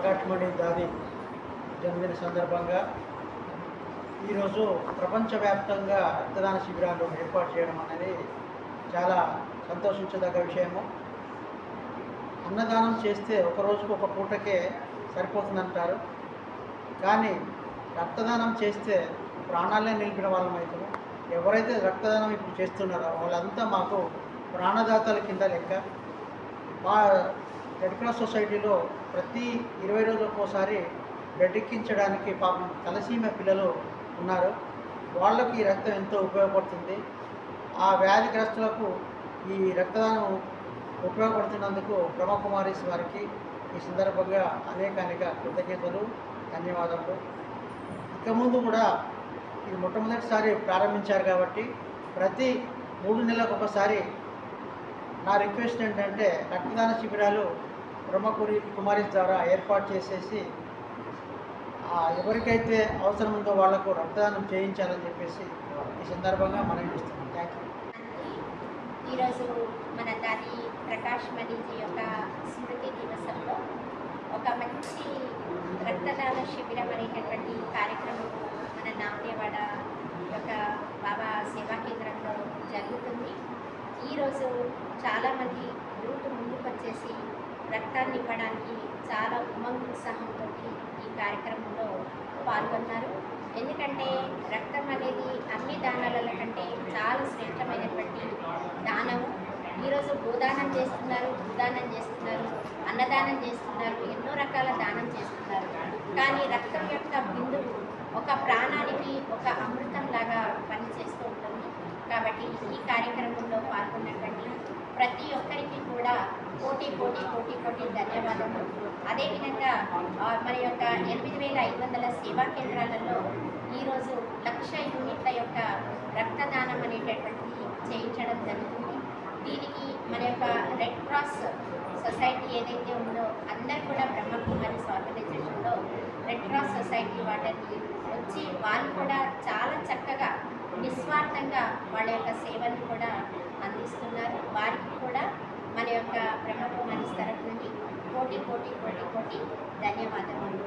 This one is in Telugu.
ప్రకాష్మణి దాది జన్మదిన సందర్భంగా ఈరోజు ప్రపంచవ్యాప్తంగా రక్తదాన శిబిరాలు ఏర్పాటు చేయడం అనేది చాలా సంతోషించదగ్గ విషయము. అన్నదానం చేస్తే ఒక రోజుకు ఒక పూటకే సరిపోతుందంటారు, కానీ రక్తదానం చేస్తే ప్రాణాలే నిలిపిన వాళ్ళం అవుతాము. ఎవరైతే రక్తదానం ఇప్పుడు చేస్తున్నారో వాళ్ళంతా మాకు ప్రాణదాతల కింద లెక్క. మా రెడ్ క్రాస్ సొసైటీలో ప్రతి 20 రోజులకు ఒకసారి బ్లడ్ ఎక్కించడానికి పాపం తలసీమియా పిల్లలు ఉన్నారు. వాళ్ళకి ఈ రక్తం ఎంతో ఉపయోగపడుతుంది. ఆ వ్యాధిగ్రస్తులకు ఈ రక్తదానం ఉపయోగపడుతున్నందుకు బ్రహ్మకుమారీస్ వారికి ఈ సందర్భంగా అనేక కృతజ్ఞతలు, ధన్యవాదాలు. ఇక ముందు కూడా ఇది మొట్టమొదటిసారి ప్రారంభించారు కాబట్టి ప్రతి 3 నెలలకు ఒకసారి నా రిక్వెస్ట్ ఏంటంటే రక్తదాన శిబిరాలు కుమారీస్ ద్వారా ఏర్పాటు చేసేసి ఎవరికైతే అవసరం ఉందో వాళ్లకు రక్తదానం చేయించాలని చెప్పేసి ఈ సందర్భంగా మనం ఇస్తున్నాం. Thank you. ఈరోజు మన దాది ప్రకాష్మణిజీ యొక్క స్మృతి దివసంలో ఒక మంచి రక్తదాన శిబిరం అనేటటువంటి కార్యక్రమం మన నామదేవాడ యొక్క బాబా సేవా కేంద్రంలో జరుగుతుంది. ఈరోజు చాలామంది యూత్ ముందుకు వచ్చేసి రక్తాన్ని ఇవ్వడానికి చాలా ఉత్సాహంతో ఈ కార్యక్రమంలో పాల్గొన్నారు. ఎందుకంటే రక్తం అనేది అన్ని దానాల కంటే చాలా శ్రేష్టమైనటువంటి దానము. ఈరోజు గోదానం చేస్తున్నారు, భూదానం చేస్తున్నారు, అన్నదానం చేస్తున్నారు, ఎన్నో రకాల దానం చేస్తున్నారు. కానీ రక్తం యొక్క బిందువు ఒక ప్రాణానికి ఒక అమృతం లాగా పనిచేస్తూ ఉంటుంది. కాబట్టి ఈ కార్యక్రమంలో పాల్గొన్నటువంటి ప్రతి ఒక్కరికి కూడా కోటి ధన్యవాదాలు. అదేవిధంగా మన యొక్క 8500 సేవా కేంద్రాలలో ఈరోజు 1,00,000 యూనిట్ల యొక్క రక్తదానం అనేటటువంటిది చేయించడం జరుగుతుంది. దీనికి మన యొక్క రెడ్ క్రాస్ సొసైటీ ఏదైతే ఉందో అందరు కూడా బ్రహ్మకుమారీస్ ఆర్గనైజేషన్లో రెడ్ క్రాస్ సొసైటీ వాళ్ళకి వచ్చి వాళ్ళు కూడా చాలా చక్కగా నిస్వార్థంగా వాళ్ళ యొక్క సేవలు కూడా అందిస్తున్నారు. వారికి కూడా మన యొక్క బ్రహ్మకుమారీస్ తరఫు నుండి కోటి ధన్యవాదాలు.